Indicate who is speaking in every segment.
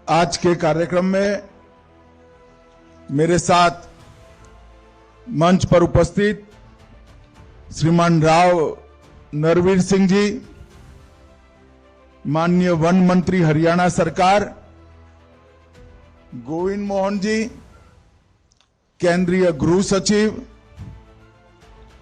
Speaker 1: आज के कार्यक्रम में मेरे साथ मंच पर उपस्थित श्रीमान राव नरवीर सिंह जी, माननीय वन मंत्री हरियाणा सरकार, गोविंद मोहन जी, केंद्रीय गृह सचिव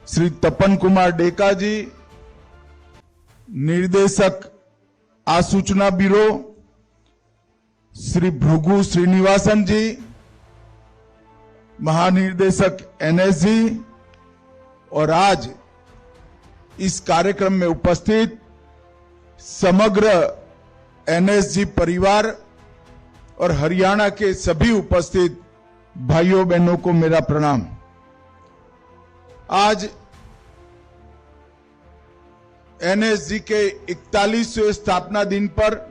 Speaker 1: श्री तपन कुमार डेका जी, निर्देशक आसूचना ब्यूरो श्री भृगु श्रीनिवासन जी, महानिर्देशक एनएसजी और आज इस कार्यक्रम में उपस्थित समग्र एनएसजी परिवार और हरियाणा के सभी उपस्थित भाइयों बहनों को मेरा प्रणाम। आज एनएसजी के 41वें स्थापना दिन पर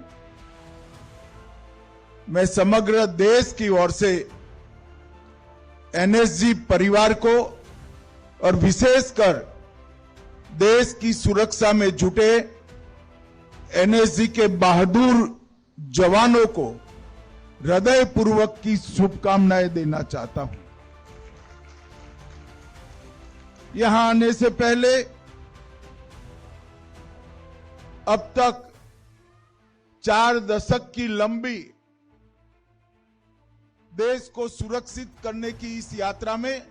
Speaker 1: मैं समग्र देश की ओर से एनएसजी परिवार को और विशेषकर देश की सुरक्षा में जुटे एनएसजी के बहादुर जवानों को हृदयपूर्वक की शुभकामनाएं देना चाहता हूं। यहां आने से पहले अब तक 4 दशक की लंबी देश को सुरक्षित करने की इस यात्रा में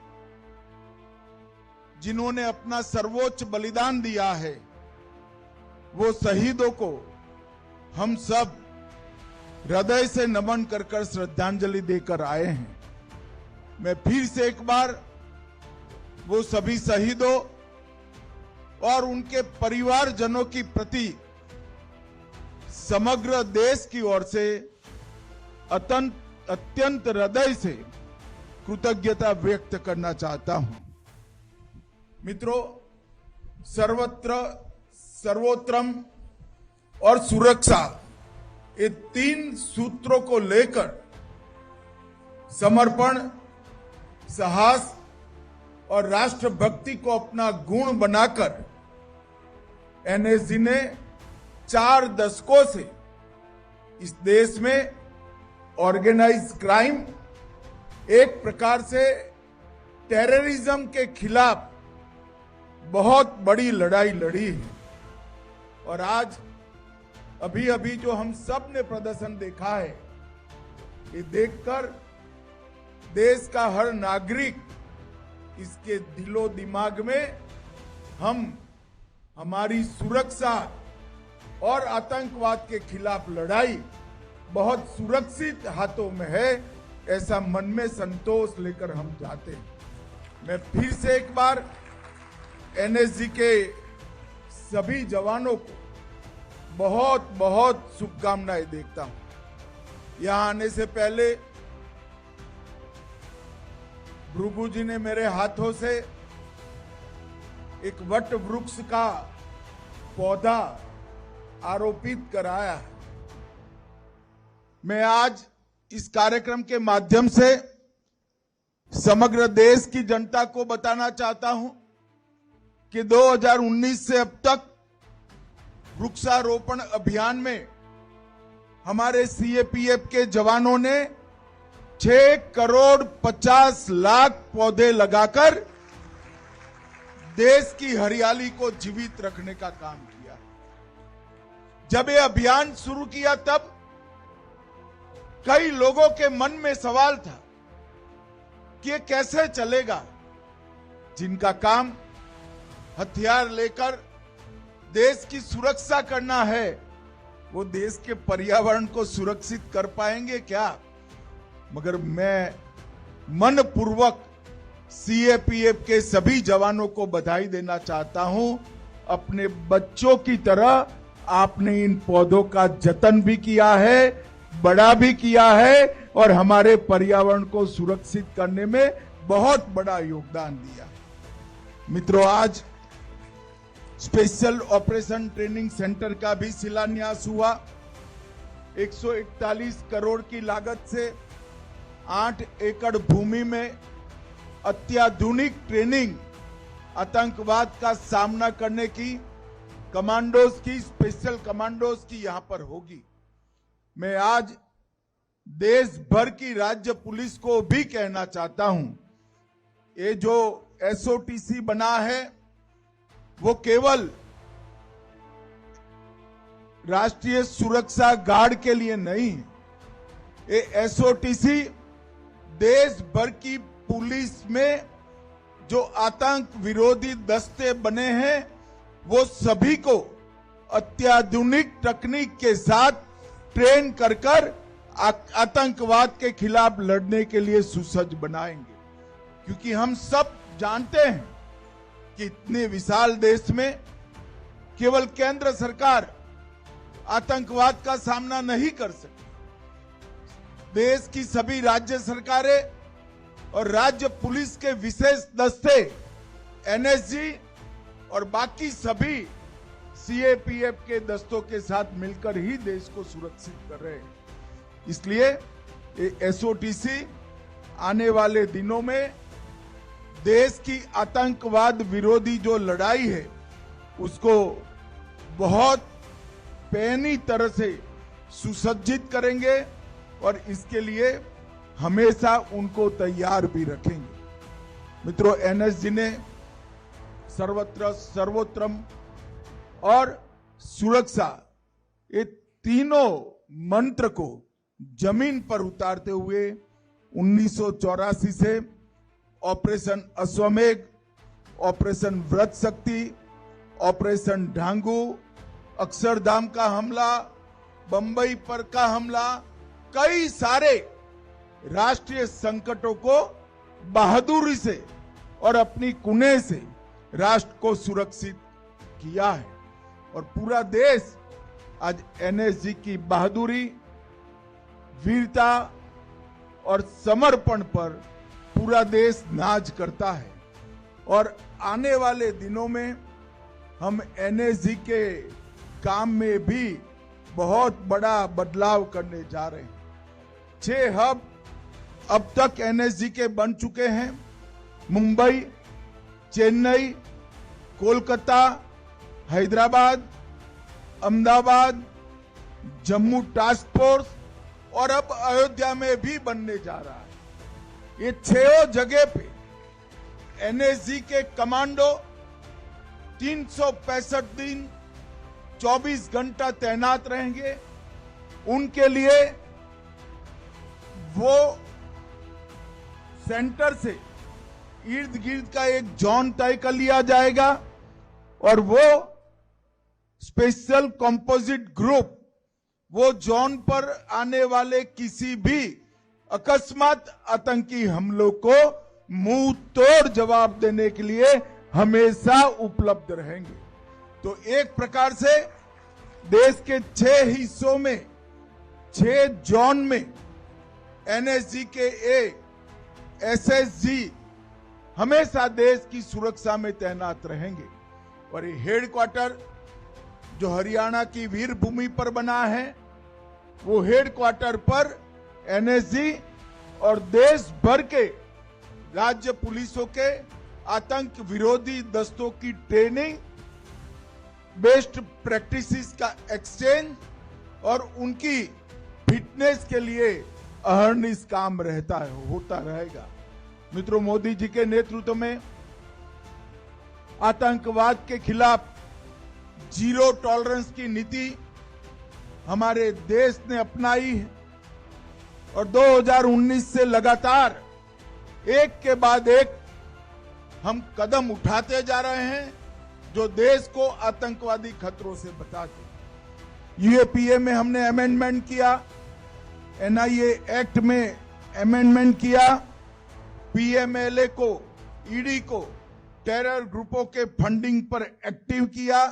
Speaker 1: जिन्होंने अपना सर्वोच्च बलिदान दिया है, वो शहीदों को हम सब हृदय से नमन कर श्रद्धांजलि देकर आए हैं। मैं फिर से एक बार वो सभी शहीदों और उनके परिवारजनों की प्रति समग्र देश की ओर से अत्यंत हृदय से कृतज्ञता व्यक्त करना चाहता हूं। मित्रों, सर्वोत्तम और सुरक्षा, ये 3 सूत्रों को लेकर समर्पण, साहस और राष्ट्रभक्ति को अपना गुण बनाकर एनएसजी ने 4 दशकों से इस देश में ऑर्गेनाइज क्राइम, एक प्रकार से टेररिज्म के खिलाफ बहुत बड़ी लड़ाई लड़ी है। और आज अभी जो हम सब ने प्रदर्शन देखा है, ये देखकर देश का हर नागरिक, इसके दिलो दिमाग में हमारी सुरक्षा और आतंकवाद के खिलाफ लड़ाई बहुत सुरक्षित हाथों में है, ऐसा मन में संतोष लेकर हम जाते हैं। मैं फिर से एक बार एनएसजी के सभी जवानों को बहुत बहुत शुभकामनाएं देता हूं। यहां आने से पहले भृगु जी ने मेरे हाथों से एक वट वृक्ष का पौधा आरोपित कराया है। मैं आज इस कार्यक्रम के माध्यम से समग्र देश की जनता को बताना चाहता हूं कि 2019 से अब तक वृक्षारोपण अभियान में हमारे सीएपीएफ के जवानों ने 6 करोड़ 50 लाख पौधे लगाकर देश की हरियाली को जीवित रखने का काम किया। जब ये अभियान शुरू किया तब कई लोगों के मन में सवाल था कि ये कैसे चलेगा। जिनका काम हथियार लेकर देश की सुरक्षा करना है, वो देश के पर्यावरण को सुरक्षित कर पाएंगे क्या? मगर मैं मनपूर्वक सीएपीएफ के सभी जवानों को बधाई देना चाहता हूं। अपने बच्चों की तरह आपने इन पौधों का जतन भी किया है, बड़ा भी किया है और हमारे पर्यावरण को सुरक्षित करने में बहुत बड़ा योगदान दिया। मित्रों, आज स्पेशल ऑपरेशन ट्रेनिंग सेंटर का भी शिलान्यास हुआ। 141 करोड़ की लागत से 8 एकड़ भूमि में अत्याधुनिक ट्रेनिंग, आतंकवाद का सामना करने की कमांडोज की, स्पेशल कमांडोज की यहां पर होगी। मैं आज देश भर की राज्य पुलिस को भी कहना चाहता हूं, ये जो एसओटीसी बना है वो केवल राष्ट्रीय सुरक्षा गार्ड के लिए नहीं है। ये एसओटीसी देश भर की पुलिस में जो आतंक विरोधी दस्ते बने हैं वो सभी को अत्याधुनिक तकनीक के साथ ट्रेन कर आतंकवाद के खिलाफ लड़ने के लिए सुसज्ज बनाएंगे, क्योंकि हम सब जानते हैं कि इतने विशाल देश में केवल केंद्र सरकार आतंकवाद का सामना नहीं कर सकती। देश की सभी राज्य सरकारें और राज्य पुलिस के विशेष दस्ते, एनएसजी और बाकी सभी सीएपीएफ के दस्तों के साथ मिलकर ही देश को सुरक्षित कर रहे हैं। इसलिए एसओटीसी आने वाले दिनों में देश की आतंकवाद विरोधी जो लड़ाई है उसको बहुत पैनी तरह से सुसज्जित करेंगे और इसके लिए हमेशा उनको तैयार भी रखेंगे। मित्रों, एनएसजी ने सर्वत्र सर्वोत्तम और सुरक्षा ये तीनों मंत्र को जमीन पर उतारते हुए 1984 से ऑपरेशन अश्वमेघ, ऑपरेशन व्रत शक्ति, ऑपरेशन ढांगू, अक्षरधाम का हमला, बंबई पर का हमला, कई सारे राष्ट्रीय संकटों को बहादुरी से और अपनी कुने से राष्ट्र को सुरक्षित किया है। और पूरा देश आज एनएसजी की बहादुरी, वीरता और समर्पण पर पूरा देश नाज करता है। और आने वाले दिनों में हम एनएसजी के काम में भी बहुत बड़ा बदलाव करने जा रहे हैं। 6 हब अब तक एनएसजी के बन चुके हैं। मुंबई, चेन्नई, कोलकाता, हैदराबाद, अहमदाबाद, जम्मू टास्क फोर्स और अब अयोध्या में भी बनने जा रहा है। ये 6 जगह पे एनएसजी के कमांडो 365 दिन 24 घंटा तैनात रहेंगे। उनके लिए वो सेंटर से इर्द गिर्द का एक जोन तय कर लिया जाएगा और वो स्पेशल कंपोजिट ग्रुप वो जोन पर आने वाले किसी भी अकस्मात आतंकी हमलों को मुंह तोड़ जवाब देने के लिए हमेशा उपलब्ध रहेंगे। तो एक प्रकार से देश के 6 हिस्सों में 6 जोन में एनएसजी के एसएसजी हमेशा देश की सुरक्षा में तैनात रहेंगे। और ये हेडक्वार्टर जो हरियाणा की वीर भूमि पर बना है वो हेडक्वार्टर पर एनएसजी और देश भर के राज्य पुलिसों के आतंक विरोधी दस्तों की ट्रेनिंग, बेस्ट प्रैक्टिसेस का एक्सचेंज और उनकी फिटनेस के लिए अहर्निश काम होता रहेगा। मित्रों, मोदी जी के नेतृत्व में आतंकवाद के खिलाफ जीरो टॉलरेंस की नीति हमारे देश ने अपनाई है और 2019 से लगातार एक के बाद एक हम कदम उठाते जा रहे हैं जो देश को आतंकवादी खतरों से बचाते। यूएपीए में हमने अमेंडमेंट किया, एनआईए एक्ट में अमेंडमेंट किया, पीएमएलए को, ईडी को टेरर ग्रुपों के फंडिंग पर एक्टिव किया,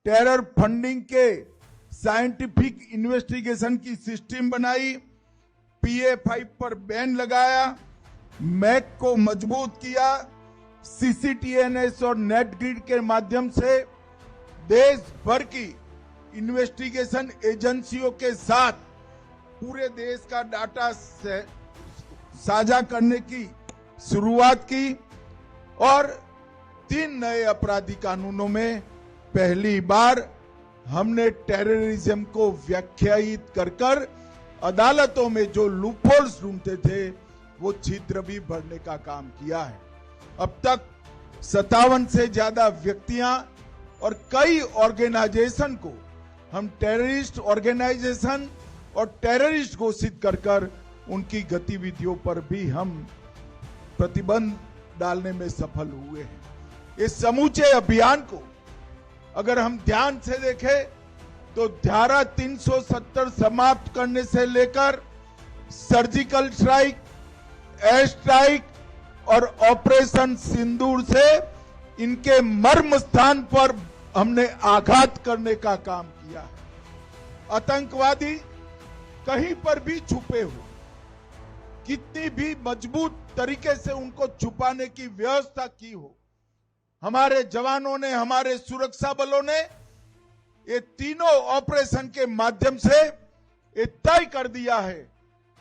Speaker 1: टेरर फंडिंग के साइंटिफिक इन्वेस्टिगेशन की सिस्टम बनाई, PA5 पर बैन लगाया, मैक को मजबूत किया, CCTNS और नेटग्रिड के माध्यम से देश भर की इन्वेस्टिगेशन एजेंसियों के साथ पूरे देश का डाटा साझा करने की शुरुआत की और 3 नए अपराधी कानूनों में पहली बार हमने टेररिज्म को व्याख्यायित कर अदालतों में जो लूपहोल्स ढूंढते थे वो छिद्र भी भरने का काम किया है। अब तक 57 से ज्यादा व्यक्तियां और कई ऑर्गेनाइजेशन को हम टेररिस्ट ऑर्गेनाइजेशन और टेररिस्ट घोषित कर उनकी गतिविधियों पर भी हम प्रतिबंध डालने में सफल हुए हैं। इस समूचे अभियान को अगर हम ध्यान से देखें तो धारा 370 समाप्त करने से लेकर सर्जिकल स्ट्राइक, एयर स्ट्राइक और ऑपरेशन सिंदूर से इनके मर्म स्थान पर हमने आघात करने का काम किया है। आतंकवादी कहीं पर भी छुपे हो, कितनी भी मजबूत तरीके से उनको छुपाने की व्यवस्था की हो, हमारे जवानों ने, हमारे सुरक्षा बलों ने ये तीनों ऑपरेशन के माध्यम से ये तय कर दिया है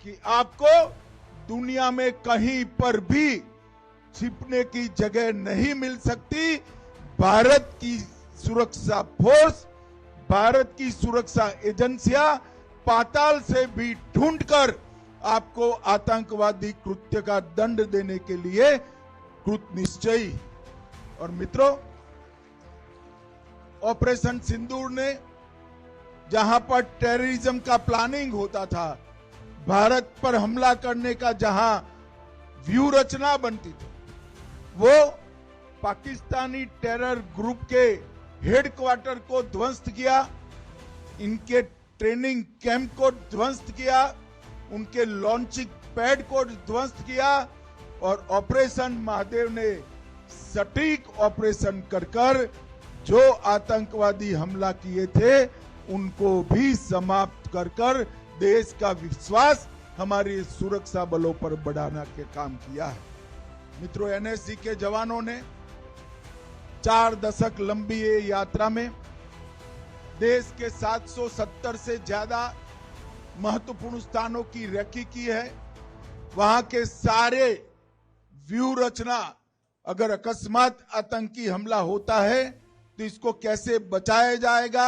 Speaker 1: कि आपको दुनिया में कहीं पर भी छिपने की जगह नहीं मिल सकती। भारत की सुरक्षा फोर्स, भारत की सुरक्षा एजेंसियां पाताल से भी ढूंढकर आपको आतंकवादी कृत्य का दंड देने के लिए कृत निश्चयी। और मित्रों, ऑपरेशन सिंदूर ने जहां पर टेररिज्म का प्लानिंग होता था, भारत पर हमला करने का जहां व्यू रचना बनती थी, वो पाकिस्तानी टेरर ग्रुप के हेडक्वार्टर को ध्वस्त किया, इनके ट्रेनिंग कैंप को ध्वस्त किया, उनके लॉन्चिंग पैड को ध्वस्त किया और ऑपरेशन महादेव ने सटीक ऑपरेशन कर जो आतंकवादी हमला किए थे उनको भी समाप्त कर देश का विश्वास हमारी सुरक्षा बलों पर बढ़ाने के काम किया है। मित्रों, एनएसजी के जवानों ने 4 दशक लंबी ये यात्रा में देश के 770 से ज्यादा महत्वपूर्ण स्थानों की रेकी की है। वहां के सारे व्यू रचना, अगर अकस्मात आतंकी हमला होता है तो इसको कैसे बचाया जाएगा,